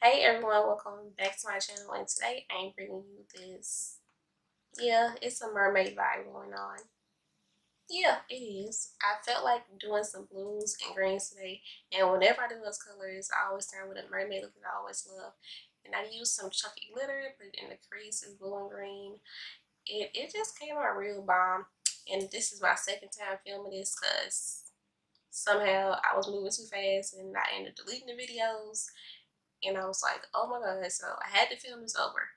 Hey everyone, welcome back to my channel, and today I'm bringing you this, it's a mermaid vibe going on. Yeah, it is. I felt like doing some blues and greens today, and whenever I do those colors, I always start with a mermaid look that I always love. And I used some chunky glitter, put it in the creases, blue and green. It just came out real bomb, and this is my second time filming this because somehow I was moving too fast and I ended up deleting the videos. And I was like, oh my god, so I had to film this over.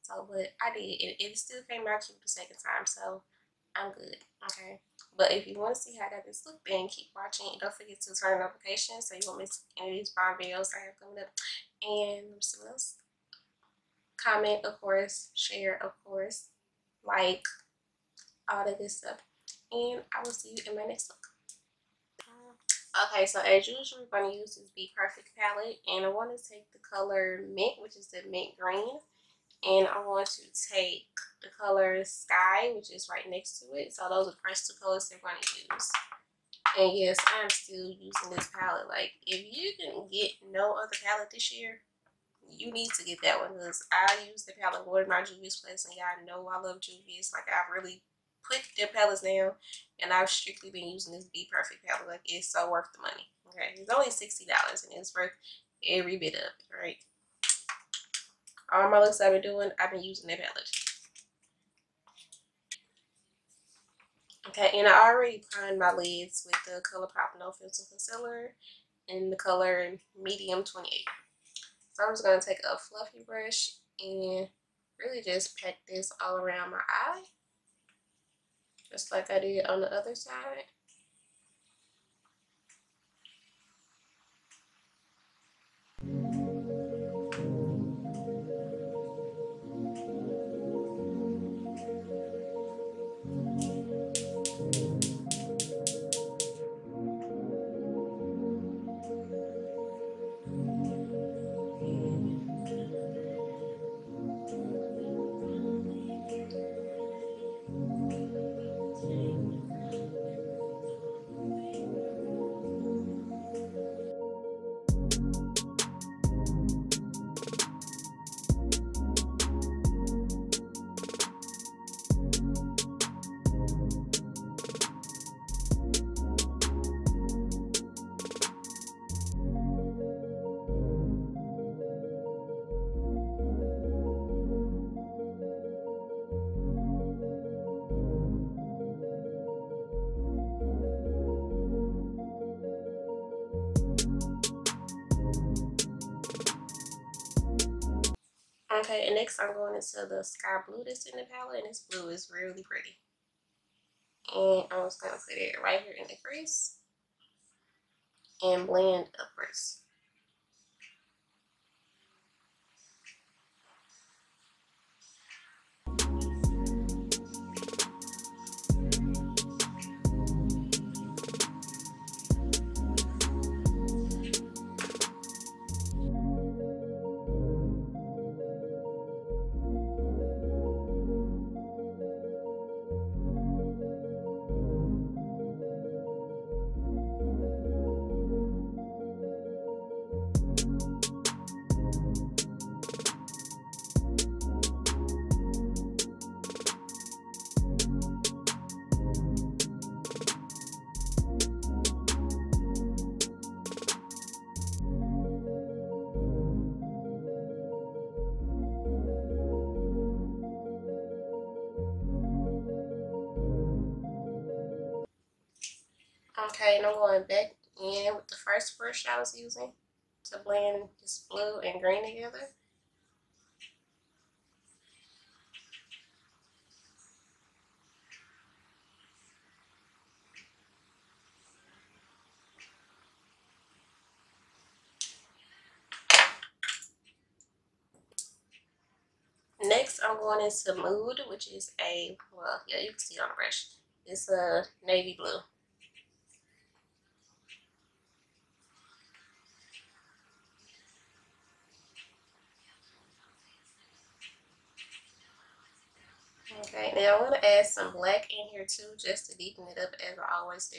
So, but I did. It still came out cute the second time, so I'm good, okay? But if you want to see how I got this look, then keep watching. And don't forget to turn on notifications so you won't miss any of these bomb videos I have coming up. And let's see what else. Comment, of course. Share, of course. Like, all that good stuff. And I will see you in my next look. Okay, so as usual, we're going to use this BPerfect palette, and I want to take the color Mint, which is the mint green, and I want to take the color Sky, which is right next to it. So those are the first two colors they're going to use. And yes, I'm still using this palette. Like, if you can get no other palette this year, you need to get that one, because I use the palette more than my Juvia's place, and y'all know I love Juvia's. Like, I've really put their palettes down, and I've strictly been using this BPerfect palette. Like, it's so worth the money. Okay, it's only $60, and it's worth every bit of it, right? All my looks I've been doing, I've been using that palette. Okay, and I already primed my lids with the Colourpop No Filter concealer in the color medium 28. So I'm just going to take a fluffy brush and really just pat this all around my eye, just like I did on the other side. Okay, and next I'm going into the sky blue that's in the palette, and this blue is really pretty. And I'm just going to put it right here in the crease and blend upwards. Okay, and I'm going back in with the first brush I was using to blend this blue and green together. Next, I'm going into Mood, which is a, well, yeah, you can see on the brush. It's a navy blue. Okay, now I'm going to add some black in here too, just to deepen it up as I always do.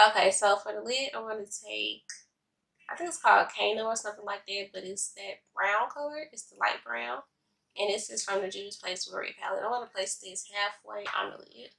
Okay, so for the lid, I'm going to take, I think it's called Kano or something like that, but it's that brown color. It's the light brown. And this is from the Juvia's Place Worry palette. I'm going to place this halfway on the lid.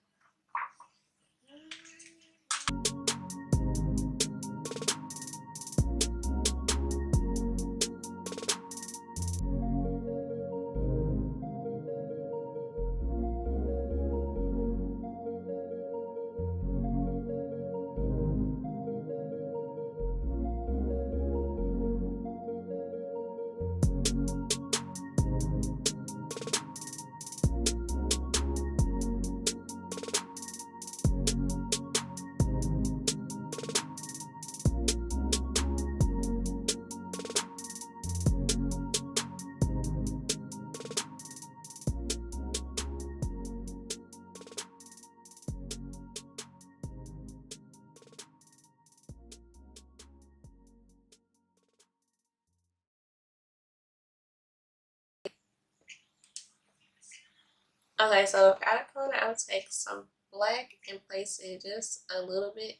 Okay, so for outer corner, I'll take some black and place it just a little bit.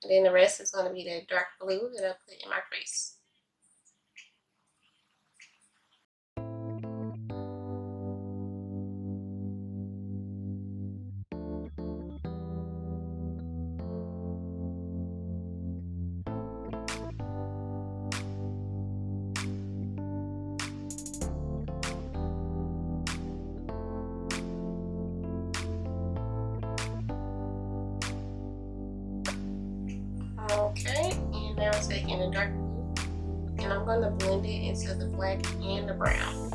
And then the rest is going to be that dark blue that I put in my crease. Okay, and now I'm taking the dark blue and I'm going to blend it into the black and the brown.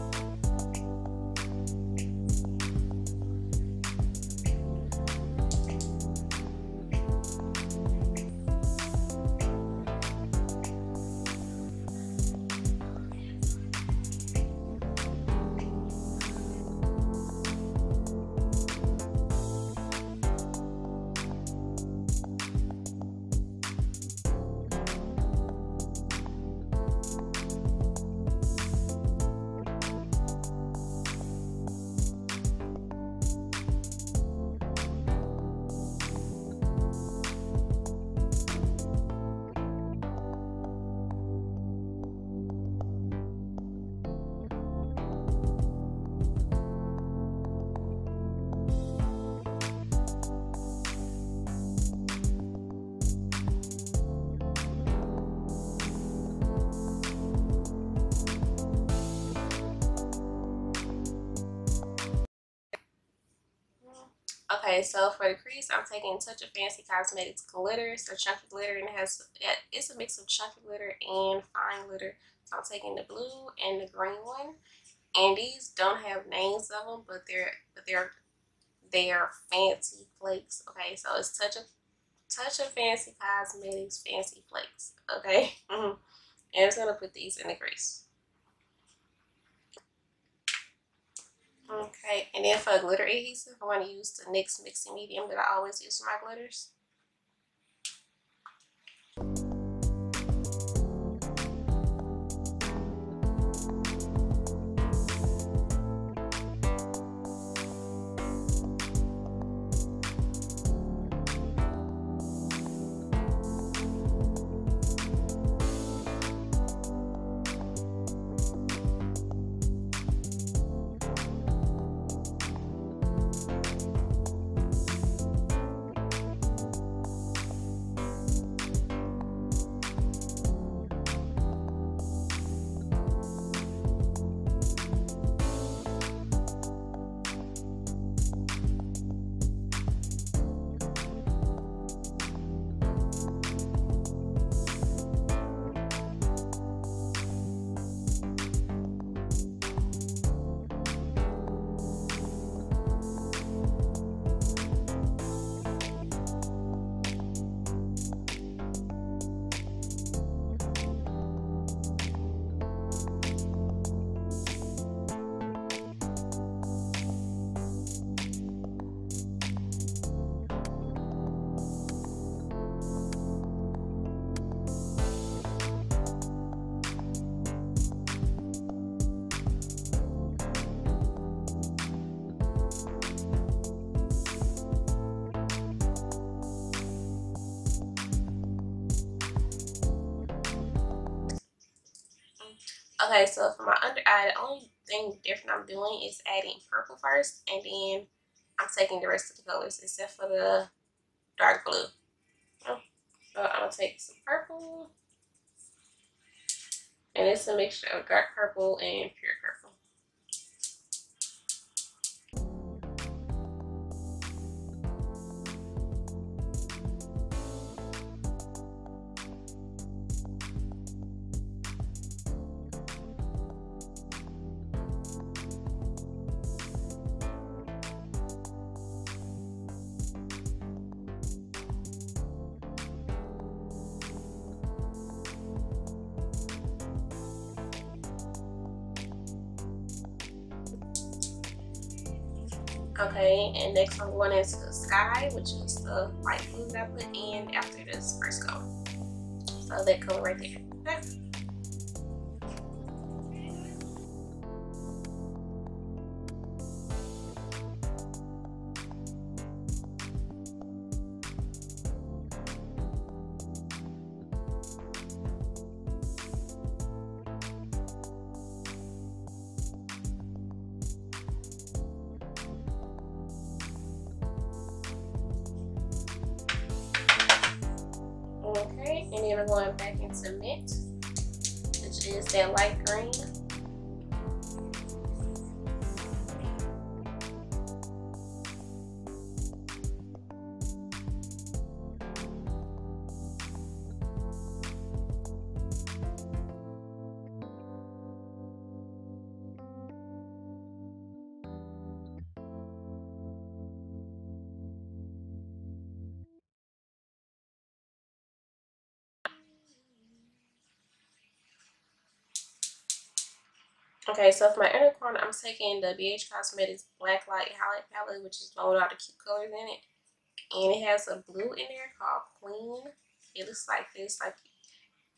Okay, so for the crease, I'm taking Touch of Fancy Cosmetics glitter. So chunky glitter, and it's a mix of chunky glitter and fine glitter. So I'm taking the blue and the green one, and these don't have names of them, but they're fancy flakes. Okay, so it's Touch of Fancy Cosmetics Fancy Flakes. Okay, and I'm just gonna put these in the crease. Okay, and then for glitter adhesive, I want to use the NYX Mixing Medium that I always use for my glitters. Okay, so for my under eye, the only thing different I'm doing is adding purple first, and then I'm taking the rest of the colors except for the dark blue. So I'm gonna take some purple, and it's a mixture of dark purple and pure purple. Okay, and next I'm going into the sky, which is the light blue that I put in after this first coat. So that color right there. Okay. Okay, and then we're going back into mint, which is that light green. Okay, so for my inner corner, I'm taking the Cosmetics Blacklight Highlight palette, which is one with all the cute colors in it. And it has a blue in there called Queen. It looks like this, like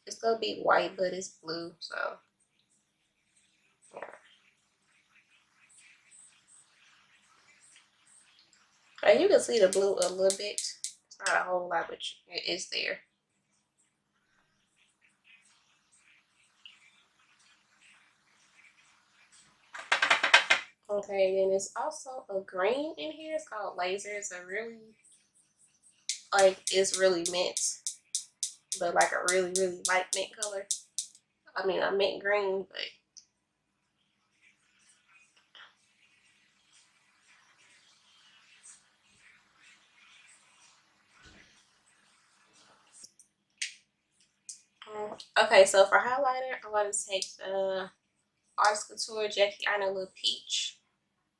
it's gonna be white, but it's blue, so yeah. And you can see the blue a little bit. It's not a whole lot, but it is there. Okay, then there's also a green in here. It's called Laser. It's a really, like, it's really mint, but like a really, really light mint color. I mean, a mint green, but okay, so for highlighter, I'm going to take the Couture Jackie Aina Little Peach.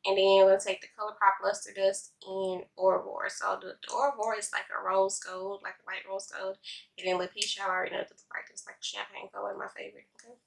And then we're going to take the Colourpop Lust Dust in Auro. So the Auro is like a rose gold, like a light rose gold. And then Little Peach, y'all already know what it looks like. It's like champagne color, my favorite. Okay.